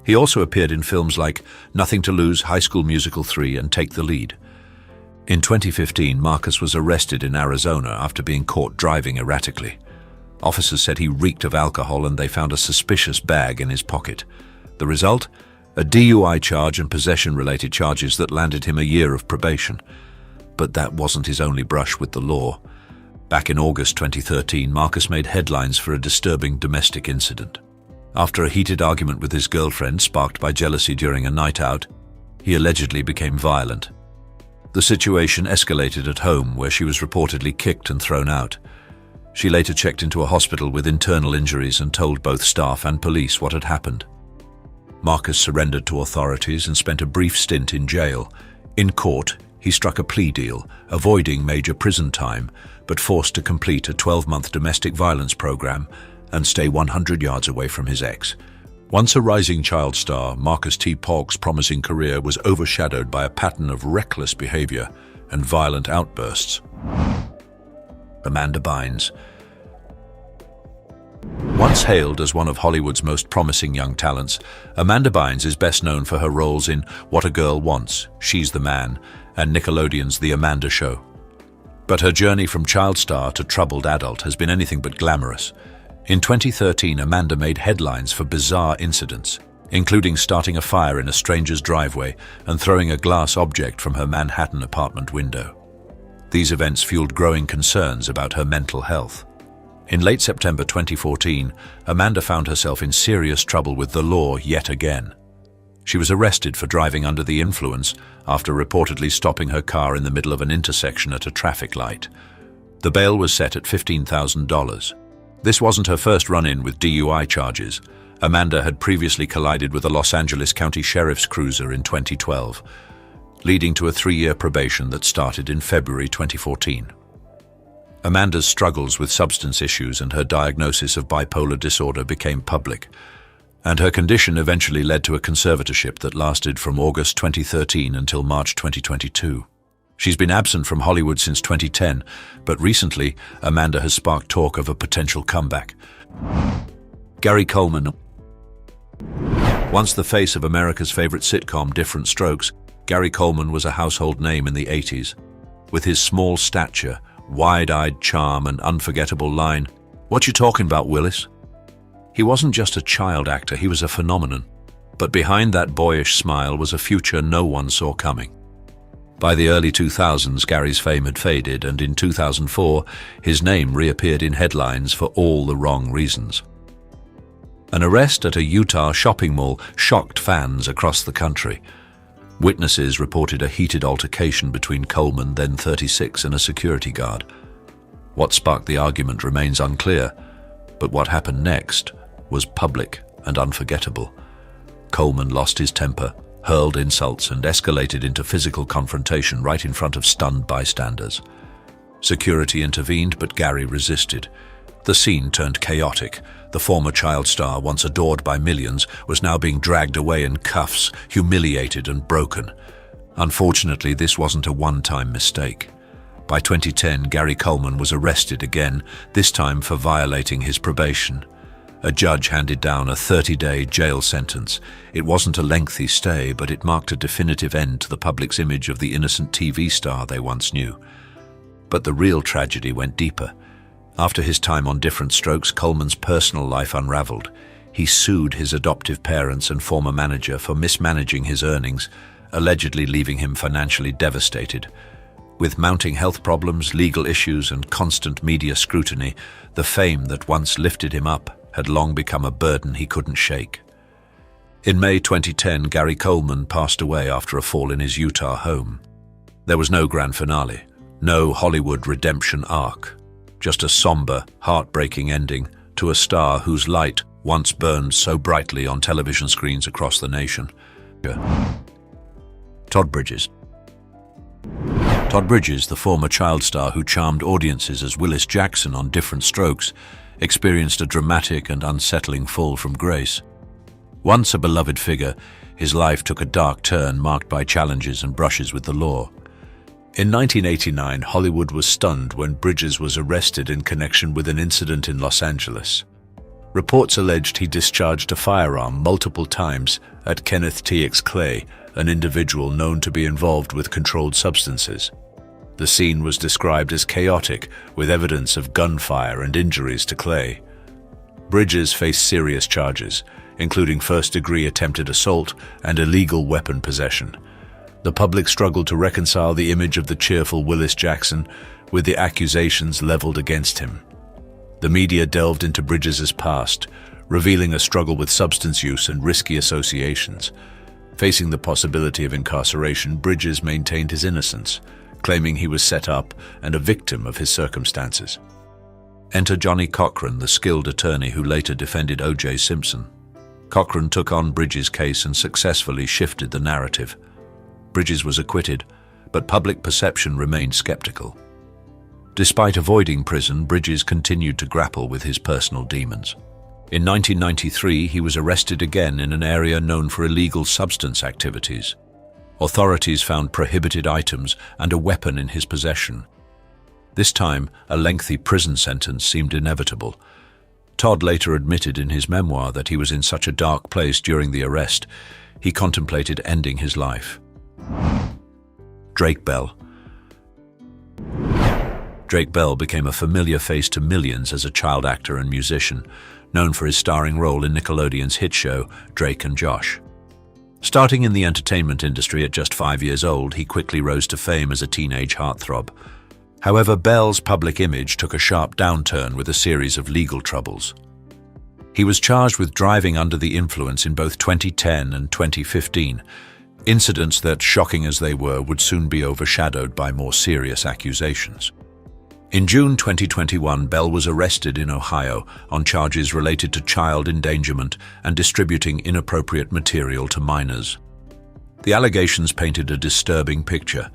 He also appeared in films like Nothing to Lose, High School Musical 3, and Take the Lead. In 2015, Marcus was arrested in Arizona after being caught driving erratically. Officers said he reeked of alcohol and they found a suspicious bag in his pocket. The result? A DUI charge and possession-related charges that landed him a year of probation. But that wasn't his only brush with the law. Back in August 2013, Marcus made headlines for a disturbing domestic incident. After a heated argument with his girlfriend sparked by jealousy during a night out, he allegedly became violent. The situation escalated at home, where she was reportedly kicked and thrown out. She later checked into a hospital with internal injuries and told both staff and police what had happened. Marcus surrendered to authorities and spent a brief stint in jail. In court, he struck a plea deal, avoiding major prison time, but forced to complete a 12-month domestic violence program and stay 100 yards away from his ex. Once a rising child star, Marcus T. Polk's promising career was overshadowed by a pattern of reckless behavior and violent outbursts. Amanda Bynes. Once hailed as one of Hollywood's most promising young talents, Amanda Bynes is best known for her roles in What a Girl Wants, She's the Man, and Nickelodeon's The Amanda Show. But her journey from child star to troubled adult has been anything but glamorous. In 2013, Amanda made headlines for bizarre incidents, including starting a fire in a stranger's driveway and throwing a glass object from her Manhattan apartment window. These events fueled growing concerns about her mental health. In late September 2014, Amanda found herself in serious trouble with the law yet again. She was arrested for driving under the influence after reportedly stopping her car in the middle of an intersection at a traffic light. The bail was set at $15,000. This wasn't her first run-in with DUI charges. Amanda had previously collided with a Los Angeles County Sheriff's cruiser in 2012, leading to a 3-year probation that started in February 2014. Amanda's struggles with substance issues and her diagnosis of bipolar disorder became public, and her condition eventually led to a conservatorship that lasted from August 2013 until March 2022. She's been absent from Hollywood since 2010, but recently, Amanda has sparked talk of a potential comeback. Gary Coleman. Once the face of America's favorite sitcom, Different Strokes, Gary Coleman was a household name in the 80s. With his small stature, wide-eyed charm, and unforgettable line, "What you talking about, Willis?" He wasn't just a child actor, he was a phenomenon. But behind that boyish smile was a future no one saw coming. By the early 2000s, Gary's fame had faded, and in 2004, his name reappeared in headlines for all the wrong reasons. An arrest at a Utah shopping mall shocked fans across the country. Witnesses reported a heated altercation between Coleman, then 36, and a security guard. What sparked the argument remains unclear, but what happened next was public and unforgettable. Coleman lost his temper, hurled insults, and escalated into physical confrontation right in front of stunned bystanders. Security intervened, but Gary resisted. The scene turned chaotic. The former child star, once adored by millions, was now being dragged away in cuffs, humiliated and broken. Unfortunately, this wasn't a one-time mistake. By 2010, Gary Coleman was arrested again, this time for violating his probation. A judge handed down a 30-day jail sentence. It wasn't a lengthy stay, but it marked a definitive end to the public's image of the innocent TV star they once knew. But the real tragedy went deeper. After his time on Different Strokes, Coleman's personal life unraveled. He sued his adoptive parents and former manager for mismanaging his earnings allegedly leaving him financially devastated. With mounting health problems, legal issues, and constant media scrutiny, the fame that once lifted him up had long become a burden he couldn't shake. In May 2010, Gary Coleman passed away after a fall in his Utah home. There was no grand finale, no Hollywood redemption arc, just a somber, heartbreaking ending to a star whose light once burned so brightly on television screens across the nation. Todd Bridges. Todd Bridges, the former child star who charmed audiences as Willis Jackson on Different Strokes, experienced a dramatic and unsettling fall from grace. Once a beloved figure, his life took a dark turn marked by challenges and brushes with the law. In 1989, Hollywood was stunned when Bridges was arrested in connection with an incident in Los Angeles. Reports alleged he discharged a firearm multiple times at Kenneth T.X. Chloë, an individual known to be involved with controlled substances. The scene was described as chaotic, with evidence of gunfire and injuries to Chloë. Bridges faced serious charges, including first-degree attempted assault and illegal weapon possession. The public struggled to reconcile the image of the cheerful Willis Jackson with the accusations leveled against him. The media delved into Bridges' past, revealing a struggle with substance use and risky associations. Facing the possibility of incarceration, Bridges maintained his innocence, claiming he was set up and a victim of his circumstances. Enter Johnny Cochran, the skilled attorney who later defended O.J. Simpson. Cochran took on Bridges' case and successfully shifted the narrative. Bridges was acquitted, but public perception remained skeptical. Despite avoiding prison, Bridges continued to grapple with his personal demons. In 1993, he was arrested again in an area known for illegal substance activities. Authorities found prohibited items and a weapon in his possession. This time, a lengthy prison sentence seemed inevitable. Todd later admitted in his memoir that he was in such a dark place during the arrest, he contemplated ending his life. Drake Bell. Drake Bell became a familiar face to millions as a child actor and musician, known for his starring role in Nickelodeon's hit show, Drake and Josh. Starting in the entertainment industry at just 5 years old, he quickly rose to fame as a teenage heartthrob. However, Bell's public image took a sharp downturn with a series of legal troubles. He was charged with driving under the influence in both 2010 and 2015, incidents that, shocking as they were, would soon be overshadowed by more serious accusations. In June 2021, Bell was arrested in Ohio on charges related to child endangerment and distributing inappropriate material to minors. The allegations painted a disturbing picture.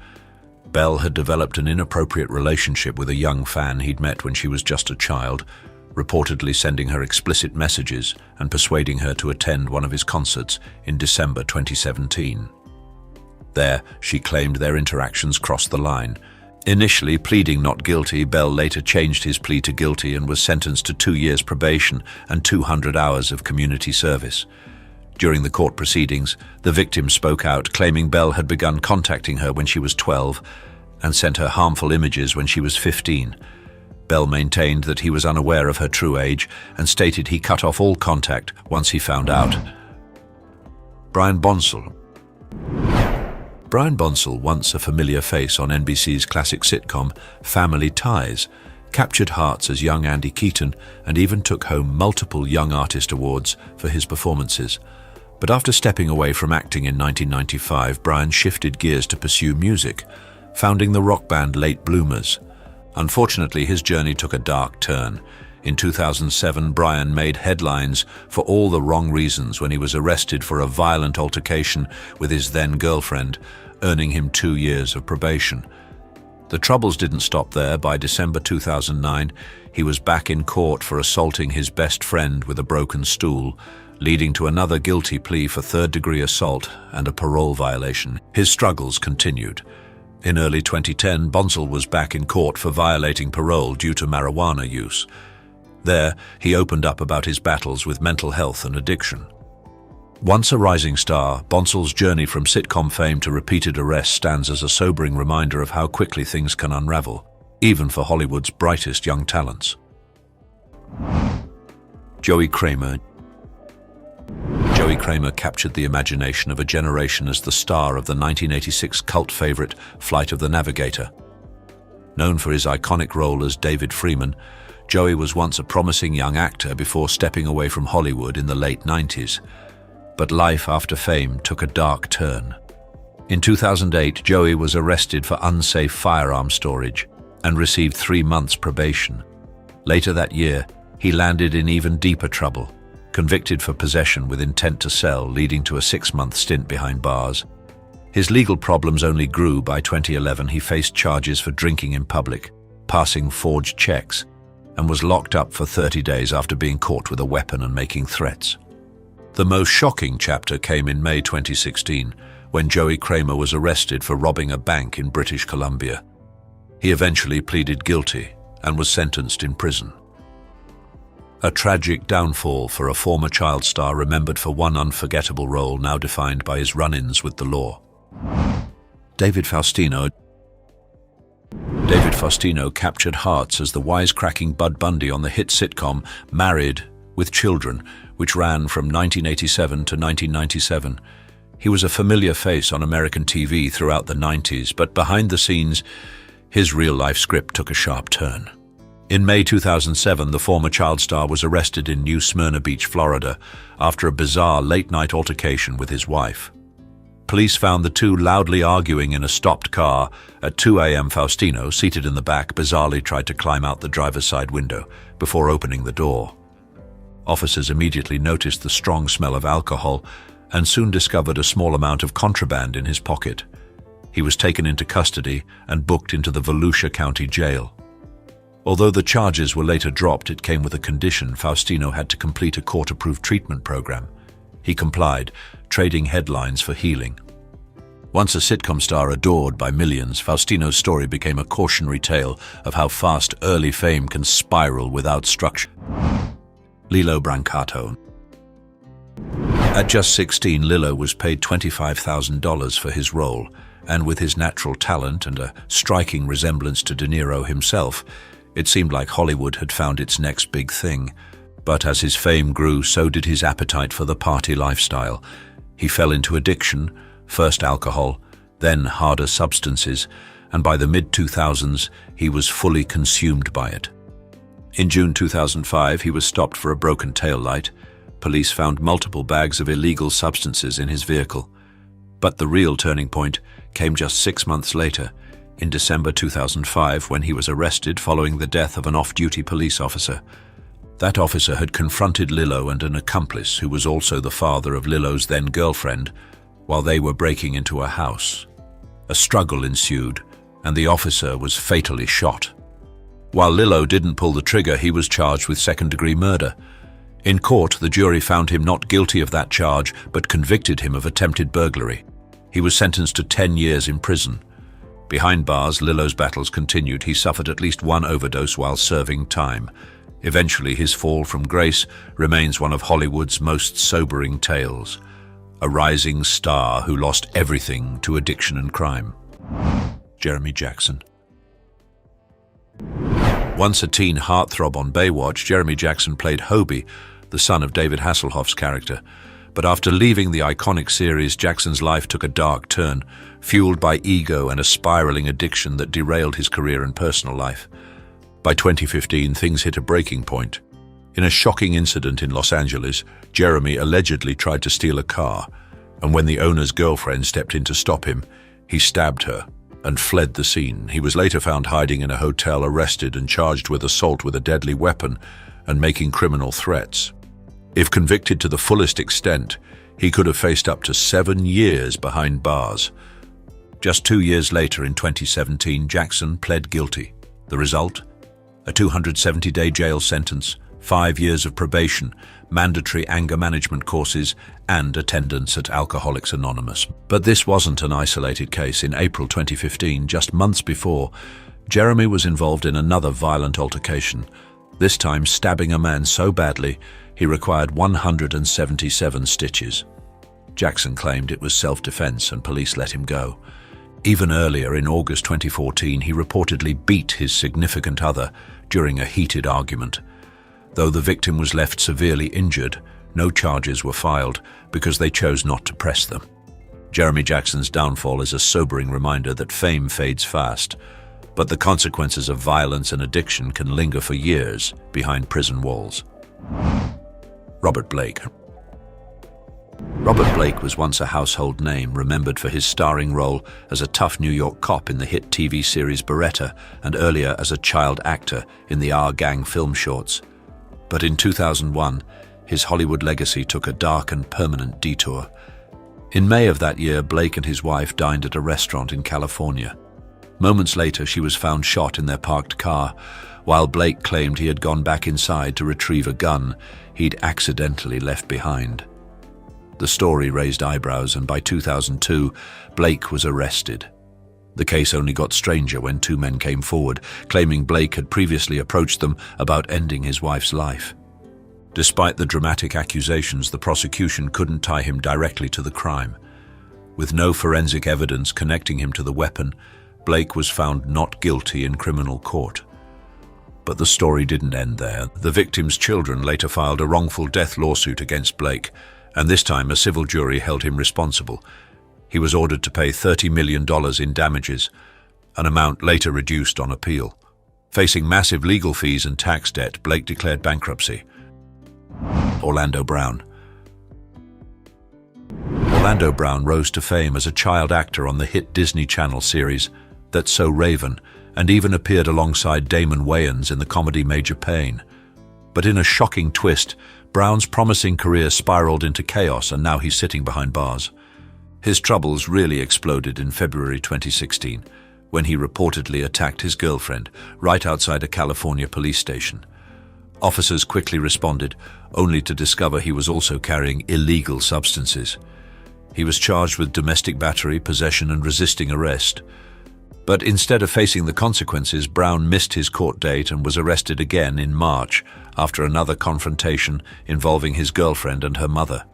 Bell had developed an inappropriate relationship with a young fan he'd met when she was just a child, reportedly sending her explicit messages and persuading her to attend one of his concerts in December 2017. There, she claimed their interactions crossed the line. Initially pleading not guilty, Bell later changed his plea to guilty and was sentenced to 2 years probation and 200 hours of community service. During the court proceedings, the victim spoke out, claiming Bell had begun contacting her when she was 12 and sent her harmful images when she was 15. Bell maintained that he was unaware of her true age and stated he cut off all contact once he found out. Brian Bonsall. Brian Bonsall, once a familiar face on NBC's classic sitcom Family Ties, captured hearts as young Andy Keaton and even took home multiple Young Artist Awards for his performances. But after stepping away from acting in 1995, Brian shifted gears to pursue music, founding the rock band Late Bloomers. Unfortunately, his journey took a dark turn. In 2007, Brian made headlines for all the wrong reasons when he was arrested for a violent altercation with his then-girlfriend, earning him 2 years of probation. The troubles didn't stop there. By December 2009, he was back in court for assaulting his best friend with a broken stool, leading to another guilty plea for third-degree assault and a parole violation. His struggles continued. In early 2010, Bonsall was back in court for violating parole due to marijuana use. There, he opened up about his battles with mental health and addiction. Once a rising star, Bonsall's journey from sitcom fame to repeated arrests stands as a sobering reminder of how quickly things can unravel, even for Hollywood's brightest young talents. Joey Kramer. Joey Kramer captured the imagination of a generation as the star of the 1986 cult favorite Flight of the Navigator. Known for his iconic role as David Freeman, Joey was once a promising young actor before stepping away from Hollywood in the late 90s. But life after fame took a dark turn. In 2008, Joey was arrested for unsafe firearm storage and received 3 months probation. Later that year, he landed in even deeper trouble, convicted for possession with intent to sell, leading to a 6-month stint behind bars. His legal problems only grew. By 2011, he faced charges for drinking in public, passing forged checks, and was locked up for 30 days after being caught with a weapon and making threats. The most shocking chapter came in May 2016, when Joey Kramer was arrested for robbing a bank in British Columbia. He eventually pleaded guilty and was sentenced in prison. A tragic downfall for a former child star remembered for one unforgettable role now defined by his run-ins with the law. David Faustino captured hearts as the wisecracking Bud Bundy on the hit sitcom Married with Children, which ran from 1987 to 1997. He was a familiar face on American TV throughout the 90s, but behind the scenes, his real-life script took a sharp turn. In May 2007, the former child star was arrested in New Smyrna Beach, Florida, after a bizarre late-night altercation with his wife. Police found the two loudly arguing in a stopped car. At 2 a.m., Faustino, seated in the back, bizarrely tried to climb out the driver's side window before opening the door. Officers immediately noticed the strong smell of alcohol and soon discovered a small amount of contraband in his pocket. He was taken into custody and booked into the Volusia County Jail. Although the charges were later dropped, it came with a condition: Faustino had to complete a court-approved treatment program. He complied, trading headlines for healing. Once a sitcom star adored by millions, Faustino's story became a cautionary tale of how fast early fame can spiral without structure. Lilo Brancato. At just 16, Lilo was paid $25,000 for his role, and with his natural talent and a striking resemblance to De Niro himself, it seemed like Hollywood had found its next big thing. But as his fame grew, so did his appetite for the party lifestyle. He fell into addiction, first alcohol, then harder substances, and by the mid-2000s, he was fully consumed by it. In June 2005, he was stopped for a broken taillight. Police found multiple bags of illegal substances in his vehicle. But the real turning point came just 6 months later, in December 2005, when he was arrested following the death of an off-duty police officer. That officer had confronted Lilo and an accomplice who was also the father of Lilo's then-girlfriend while they were breaking into a house. A struggle ensued, and the officer was fatally shot. While Lilo didn't pull the trigger, he was charged with second-degree murder. In court, the jury found him not guilty of that charge, but convicted him of attempted burglary. He was sentenced to 10 years in prison. Behind bars, Lilo's battles continued. He suffered at least one overdose while serving time. Eventually, his fall from grace remains one of Hollywood's most sobering tales. A rising star who lost everything to addiction and crime. Jeremy Jackson. Once a teen heartthrob on Baywatch, Jeremy Jackson played Hobie, the son of David Hasselhoff's character. But after leaving the iconic series, Jackson's life took a dark turn, fueled by ego and a spiraling addiction that derailed his career and personal life. By 2015, things hit a breaking point. In a shocking incident in Los Angeles, Jeremy allegedly tried to steal a car, and when the owner's girlfriend stepped in to stop him, he stabbed her and fled the scene. He was later found hiding in a hotel, arrested and charged with assault with a deadly weapon and making criminal threats. If convicted to the fullest extent, he could have faced up to 7 years behind bars. Just 2 years later, in 2017, Jackson pled guilty. The result? A 270-day jail sentence, 5 years of probation, mandatory anger management courses, and attendance at Alcoholics Anonymous. But this wasn't an isolated case. In April 2015, just months before, Jeremy was involved in another violent altercation, this time stabbing a man so badly he required 177 stitches. Jackson claimed it was self-defense and police let him go. Even earlier, in August 2014, he reportedly beat his significant other during a heated argument. Though the victim was left severely injured, No charges were filed because they chose not to press them. Jeremy Jackson's downfall is a sobering reminder that fame fades fast, but the consequences of violence and addiction can linger for years behind prison walls. Robert Blake. Robert Blake was once a household name, remembered for his starring role as a tough New York cop in the hit TV series Beretta, and earlier as a child actor in the Our Gang film shorts. But in 2001, his Hollywood legacy took a dark and permanent detour. In May of that year, Blake and his wife dined at a restaurant in California. Moments later, she was found shot in their parked car, while Blake claimed he had gone back inside to retrieve a gun he'd accidentally left behind. The story raised eyebrows, and by 2002, Blake was arrested. The case only got stranger when two men came forward, claiming Blake had previously approached them about ending his wife's life. Despite the dramatic accusations, the prosecution couldn't tie him directly to the crime. With no forensic evidence connecting him to the weapon, Blake was found not guilty in criminal court. But the story didn't end there. The victim's children later filed a wrongful death lawsuit against Blake, and this time a civil jury held him responsible. He was ordered to pay $30 million in damages, an amount later reduced on appeal. Facing massive legal fees and tax debt, Blake declared bankruptcy. Orlando Brown. Orlando Brown rose to fame as a child actor on the hit Disney Channel series That's So Raven, and even appeared alongside Damon Wayans in the comedy Major Payne. But in a shocking twist, Brown's promising career spiraled into chaos, and now he's sitting behind bars. His troubles really exploded in February 2016, when he reportedly attacked his girlfriend right outside a California police station. Officers quickly responded, only to discover he was also carrying illegal substances. He was charged with domestic battery, possession, and resisting arrest. But instead of facing the consequences, Brown missed his court date and was arrested again in March after another confrontation involving his girlfriend and her mother.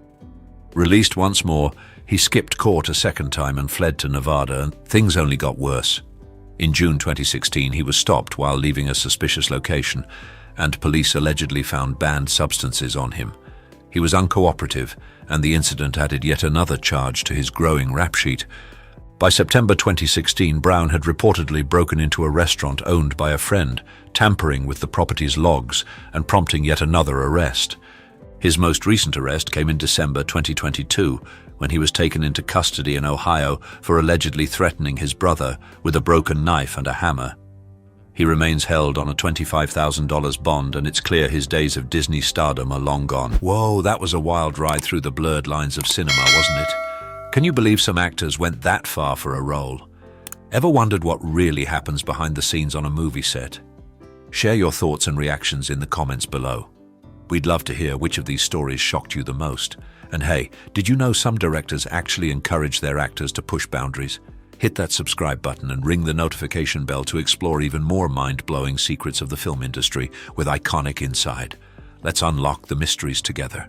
Released once more, he skipped court a second time and fled to Nevada, and things only got worse. In June 2016, he was stopped while leaving a suspicious location, and police allegedly found banned substances on him. He was uncooperative, and the incident added yet another charge to his growing rap sheet. By September 2016, Brown had reportedly broken into a restaurant owned by a friend, tampering with the property's logs and prompting yet another arrest. His most recent arrest came in December 2022, when he was taken into custody in Ohio for allegedly threatening his brother with a broken knife and a hammer. He remains held on a $25,000 bond, and it's clear his days of Disney stardom are long gone. Whoa, that was a wild ride through the blurred lines of cinema, wasn't it? Can you believe some actors went that far for a role? Ever wondered what really happens behind the scenes on a movie set? Share your thoughts and reactions in the comments below. We'd love to hear which of these stories shocked you the most. And hey, did you know some directors actually encourage their actors to push boundaries? Hit that subscribe button and ring the notification bell to explore even more mind-blowing secrets of the film industry with iconic insight. Let's unlock the mysteries together.